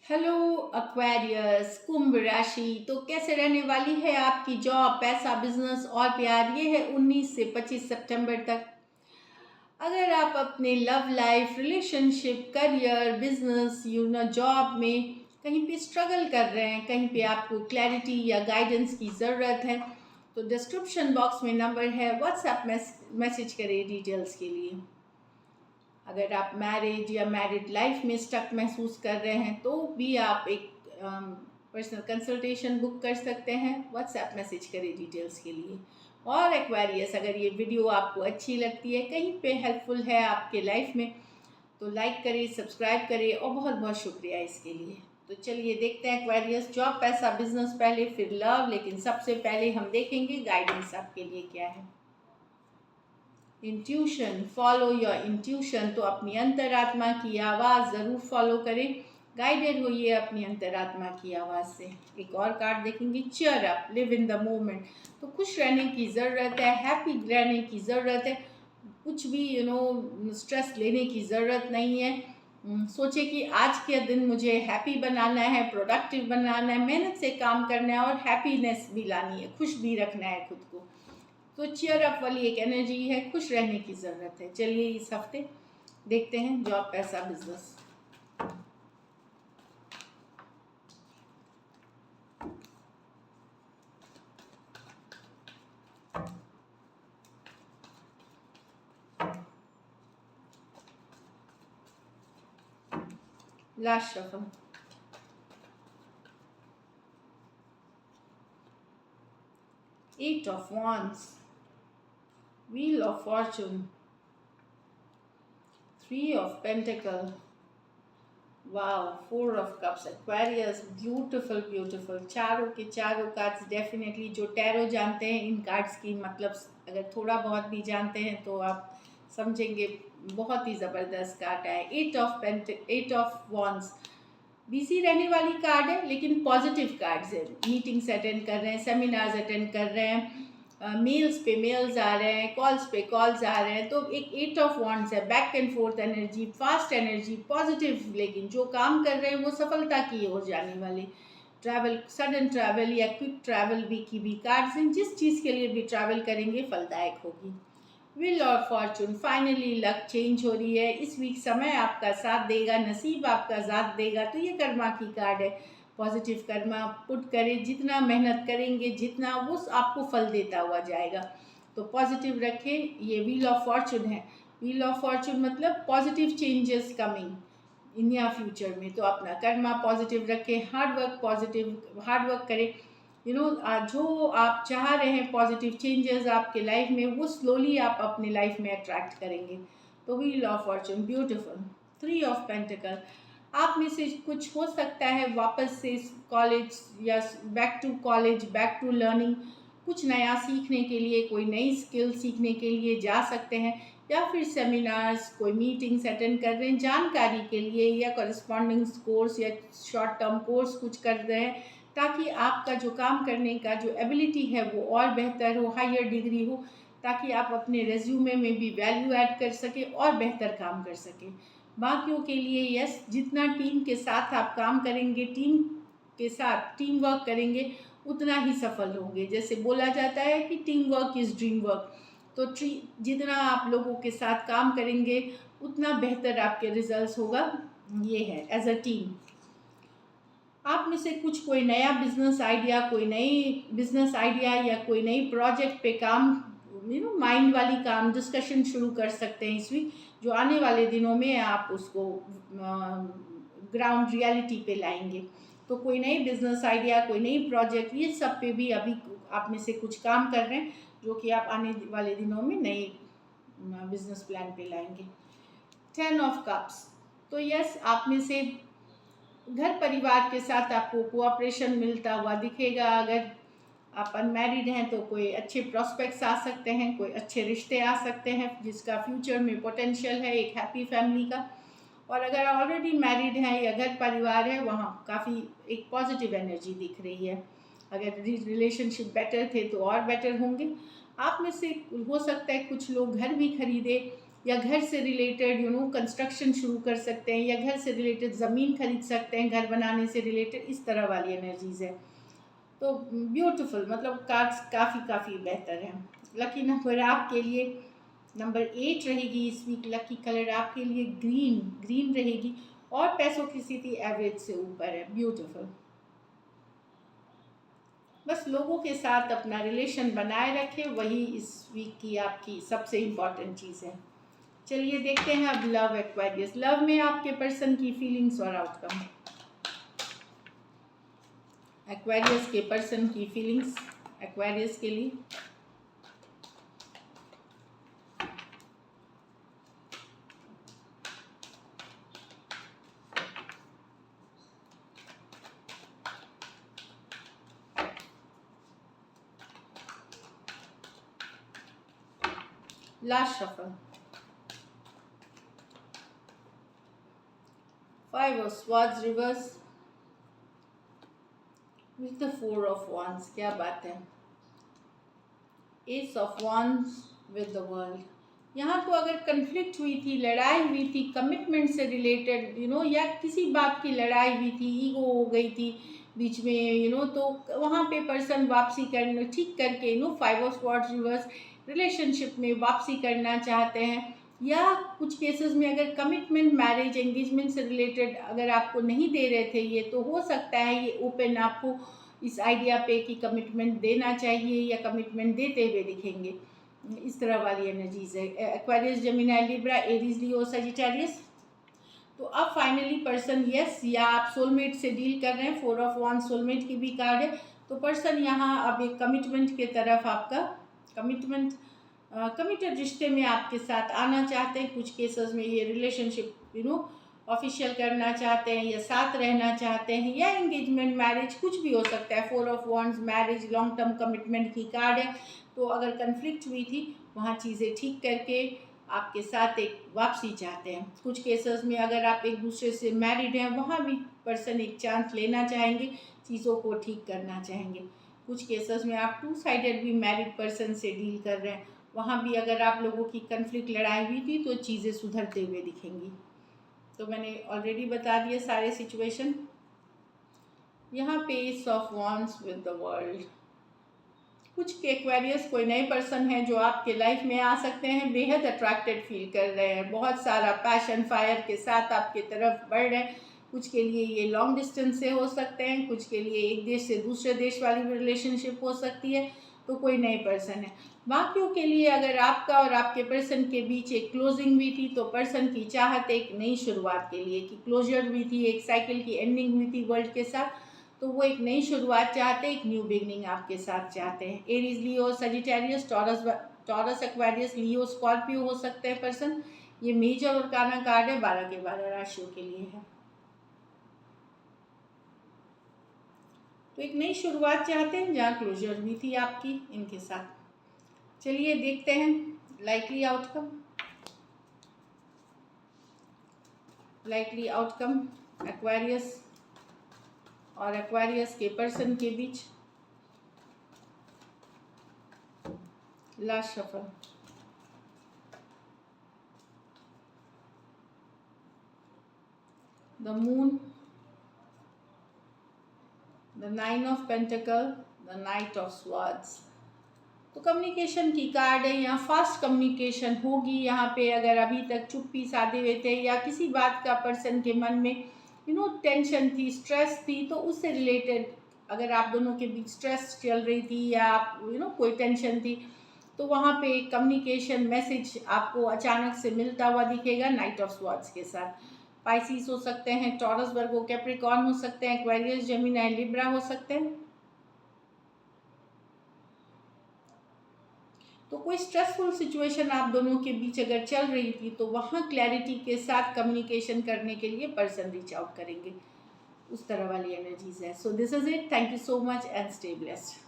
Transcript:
Hello Aquarius कुंभ राशि। तो कैसे रहने वाली है आपकी जॉब, पैसा, बिजनेस और प्यार? ये है 19 से 25 सितंबर तक। अगर आप अपने love life, relationship, career, business, job में कहीं पे स्ट्रगल कर रहे हैं, कहीं पे आपको क्लैरिटी या गाइडेंस की ज़रूरत है, तो डिस्क्रिप्शन बॉक्स में नंबर है, व्हाट्सएप मैसेज करें डिटेल्स के लिए। अगर आप मैरिज या मैरिड लाइफ में स्टक महसूस कर रहे हैं तो भी आप एक पर्सनल कंसल्टेशन बुक कर सकते हैं। व्हाट्सएप मैसेज करें डिटेल्स के लिए। और एक्वेरियस, अगर ये वीडियो आपको अच्छी लगती है, कहीं पे हेल्पफुल है आपके लाइफ में, तो लाइक करें, सब्सक्राइब करें और बहुत बहुत शुक्रिया इसके लिए। तो चलिए देखते हैं एक्वेरियस, जॉब, पैसा, बिजनेस पहले, फिर लव, लेकिन सबसे पहले हम देखेंगे गाइडेंस आपके लिए क्या है। Intuition, follow your intuition. तो अपनी अंतरात्मा की आवाज़ ज़रूर फॉलो करें, गाइडेड होइए अपनी अंतरात्मा की आवाज़ से। एक और कार्ड देखेंगे, cheer up, live in the moment. तो खुश रहने की ज़रूरत है, हैप्पी रहने की ज़रूरत है, कुछ भी स्ट्रेस लेने की ज़रूरत नहीं है। सोचे कि आज के दिन मुझे हैप्पी बनाना है, प्रोडक्टिव बनाना है, मेहनत से काम करना है और हैप्पीनेस भी लानी है, खुश भी रखना है खुद को। तो चीयर अप वाली एक एनर्जी है, खुश रहने की ज़रूरत है। चलिए इस हफ्ते देखते हैं जॉब, पैसा, business. Last shuffle. Eight of wands, wheel of fortune, three of pentacle, wow, four of cups. Aquarius, beautiful beautiful. चारों के चारों कार्ड्स डेफिनेटली, जो टैरो जानते हैं इन कार्ड्स की मतलब, अगर थोड़ा बहुत भी जानते हैं तो आप समझेंगे बहुत ही ज़बरदस्त कार्ड है। एट ऑफ वॉन्स बिजी रहने वाली कार्ड है, लेकिन पॉजिटिव कार्ड्स है। मीटिंग्स अटेंड कर रहे हैं, सेमिनार्स अटेंड कर रहे हैं, मेल्स पे मेल्स आ रहे हैं, कॉल्स पे कॉल्स आ रहे हैं। तो एक एट ऑफ वॉन्ड्स है, back and fourth energy, fast energy, positive, लेकिन जो काम कर रहे हैं वो सफलता की ओर जाने वाले। ट्रैवल, सडन ट्रैवल या क्विक ट्रैवल भी की भी कार्ड्स हैं। जिस चीज़ के लिए भी ट्रैवल करेंगे फलदायक होगी। विल और फॉर्चून, फाइनली लक चेंज हो रही है। इस वीक समय आपका साथ देगा, नसीब आपका साथ देगा। तो ये कर्मा की कार्ड है। पॉजिटिव कर्मा पुट करें, जितना मेहनत करेंगे जितना वो आपको फल देता हुआ जाएगा। तो पॉजिटिव रखें। ये व्हील ऑफ फॉर्चून है। व्हील ऑफ फॉर्चून मतलब पॉजिटिव चेंजेस कमिंग इन या फ्यूचर में। तो अपना कर्मा पॉजिटिव रखें, हार्ड वर्क करें। जो आप चाह रहे हैं पॉजिटिव चेंजेस आपके लाइफ में, वो स्लोली आप अपने लाइफ में अट्रैक्ट करेंगे। तो wheel of Fortune beautiful. Three of pentacle, आप में से कुछ हो सकता है वापस से कॉलेज या back to college, back to learning, कुछ नया सीखने के लिए, कोई नई स्किल सीखने के लिए जा सकते हैं, या फिर सेमिनार्स, कोई मीटिंग्स अटेंड कर रहे हैं जानकारी के लिए, या कॉरेस्पॉन्डिंग्स कोर्स या शॉर्ट टर्म कोर्स कुछ कर रहे हैं, ताकि आपका जो काम करने का जो एबिलिटी है वो और बेहतर हो, हायर डिग्री हो, ताकि आप अपने रेज्यूमे में भी वैल्यू ऐड कर सकें और बेहतर काम कर सकें। बाकियों के लिए यस, जितना टीम के साथ आप काम करेंगे, टीम के साथ टीम वर्क करेंगे, उतना ही सफल होंगे। जैसे बोला जाता है कि team work is dream work. तो जितना आप लोगों के साथ काम करेंगे उतना बेहतर आपके रिजल्ट्स होगा। ये है एज अ टीम। आप में से कुछ कोई नया बिजनेस आइडिया, कोई नई बिजनेस आइडिया या कोई नई प्रोजेक्ट पे काम, माइंड वाली काम, डिस्कशन शुरू कर सकते हैं इस वीक, जो आने वाले दिनों में आप उसको ग्राउंड रियलिटी पे लाएंगे। तो कोई नई बिजनेस आइडिया, कोई नई प्रोजेक्ट, ये सब पे भी अभी आप में से कुछ काम कर रहे हैं, जो कि आप आने वाले दिनों में नए बिजनेस प्लान पे लाएंगे। 10 ऑफ कप्स, तो यस, आप में से घर परिवार के साथ आपको कोऑपरेशन मिलता हुआ दिखेगा। अगर आप अनमैरिड हैं तो कोई अच्छे प्रॉस्पेक्ट्स आ सकते हैं, कोई अच्छे रिश्ते आ सकते हैं जिसका फ्यूचर में पोटेंशियल है एक हैप्पी फैमिली का। और अगर ऑलरेडी मैरिड हैं या घर परिवार है, वहाँ काफ़ी एक पॉजिटिव एनर्जी दिख रही है। अगर रिलेशनशिप बेटर थे तो और बेटर होंगे। आप में से हो सकता है कुछ लोग घर भी खरीदे या घर से रिलेटेड कंस्ट्रक्शन शुरू कर सकते हैं, या घर से रिलेटेड ज़मीन खरीद सकते हैं, घर बनाने से रिलेटेड, इस तरह वाली एनर्जीज़ है। तो ब्यूटीफुल, मतलब कार्ड्स काफ़ी काफ़ी बेहतर हैं। लकी नंबर आपके लिए नंबर 8 रहेगी इस वीक। लकी कलर आपके लिए ग्रीन ग्रीन रहेगी, और पैसों की स्थिति एवरेज से ऊपर है। ब्यूटीफुल। बस लोगों के साथ अपना रिलेशन बनाए रखें, वही इस वीक की आपकी सबसे इम्पॉर्टेंट चीज़ है। चलिए देखते हैं अब लव एक्वेरियस। लव में आपके पर्सन की फीलिंग्स और आउटकम। एक्वेरियस के पर्सन की फीलिंग्स एक्वेरियस के लिए। Last shuffle. 5 of swords reverse with the 4 of wands। क्या बात है। S of wands with the world. यहाँ तो अगर कन्फ्लिक्ट हुई थी, लड़ाई हुई थी कमिटमेंट से रिलेटेड, या किसी बात की लड़ाई हुई थी, ईगो हो गई थी बीच में, तो वहाँ पे पर्सन वापसी करने ठीक करके 5 of swords रिवर्स रिलेशनशिप में वापसी करना चाहते हैं। या कुछ केसेस में अगर कमिटमेंट, मैरिज, एंगेजमेंट से रिलेटेड अगर आपको नहीं दे रहे थे ये, तो हो सकता है ये ओपन आपको इस आइडिया पे कि कमिटमेंट देना चाहिए, या कमिटमेंट देते हुए दिखेंगे। इस तरह वाली एनर्जीज है। एक्वेरियस, जेमिनी, लिब्रा, एरीज, लियो, सजिटेरियस। तो अब फाइनली पर्सन यस, या आप सोलमेट से डील कर रहे हैं। 4 of wands सोलमेट की भी कार्ड है। तो पर्सन यहाँ अब एक कमिटमेंट के तरफ, आपका कमिटेड रिश्ते में आपके साथ आना चाहते हैं। कुछ केसेस में ये रिलेशनशिप ऑफिशियल करना चाहते हैं, या साथ रहना चाहते हैं, या एंगेजमेंट, मैरिज, कुछ भी हो सकता है। 4 of wands marriage, long term commitment की कार्ड है। तो अगर कन्फ्लिक्ट हुई थी, वहाँ चीज़ें ठीक करके आपके साथ एक वापसी चाहते हैं। कुछ केसेस में अगर आप एक दूसरे से मैरिड हैं, वहाँ भी पर्सन एक चांस लेना चाहेंगे, चीज़ों को ठीक करना चाहेंगे। कुछ केसेस में आप 2 साइडेड भी मैरिड पर्सन से डील कर रहे हैं, वहाँ भी अगर आप लोगों की कन्फ्लिक्ट, लड़ाई हुई थी, तो चीज़ें सुधरते हुए दिखेंगी। तो मैंने ऑलरेडी बता दिए सारे सिचुएशन। यहाँ पे S of wands with the world. कुछ के एक्वेरियस कोई नए पर्सन है जो आपके लाइफ में आ सकते हैं, बेहद अट्रैक्टेड फील कर रहे हैं, बहुत सारा पैशन, फायर के साथ आपके तरफ बढ़ रहे हैं। कुछ के लिए ये लॉन्ग डिस्टेंस से हो सकते हैं, कुछ के लिए एक देश से दूसरे देश वाली भी रिलेशनशिप हो सकती है। तो कोई नए पर्सन है। बाकियों के लिए अगर आपका और आपके पर्सन के बीच एक क्लोजिंग हुई थी, तो पर्सन की चाहत एक नई शुरुआत के लिए, कि क्लोजर हुई थी, एक साइकिल की एंडिंग हुई थी वर्ल्ड के साथ, तो वो एक नई शुरुआत चाहते हैं, एक न्यू बिगनिंग आपके साथ चाहते हैं। एरीज, लियो, सजिटेरियस, टॉरस, एक्वेरियस, लियो, स्कॉर्पियो हो सकते हैं पर्सन। ये मेजर और काना कार्ड है, 12 के 12 राशियों के लिए है। तो एक नई शुरुआत चाहते हैं, जहाँ क्लोजर भी थी आपकी इनके साथ। चलिए देखते हैं likely outcome. Likely outcome Aquarius और एक्वेरियस के पर्सन के बीच। Last shuffle. The moon, the 9 of Pentacle, the knight of swords. तो कम्युनिकेशन की कार्ड है, यहाँ फास्ट कम्युनिकेशन होगी। यहाँ पे अगर अभी तक चुप्पी साधे हुए थे, या किसी बात का पर्सन के मन में टेंशन थी, स्ट्रेस थी, तो उससे रिलेटेड अगर आप दोनों के बीच स्ट्रेस चल रही थी, या आप कोई टेंशन थी, तो वहाँ पे एक कम्युनिकेशन मैसेज आपको अचानक से मिलता हुआ दिखेगा नाइट ऑफ स्वार्ड्स के साथ। पाइसिस हो सकते हैं, टॉरस, वर्गो, कैप्रिकॉर्न हो सकते हैं, एक्वेरियस, जेमिनी, लिब्रा हो सकते हैं। तो कोई स्ट्रेसफुल सिचुएशन आप दोनों के बीच अगर चल रही थी, तो वहाँ क्लैरिटी के साथ कम्युनिकेशन करने के लिए पर्सन रीच आउट करेंगे। उस तरह वाली एनर्जीज है। So this is it. Thank you so much and stay blessed.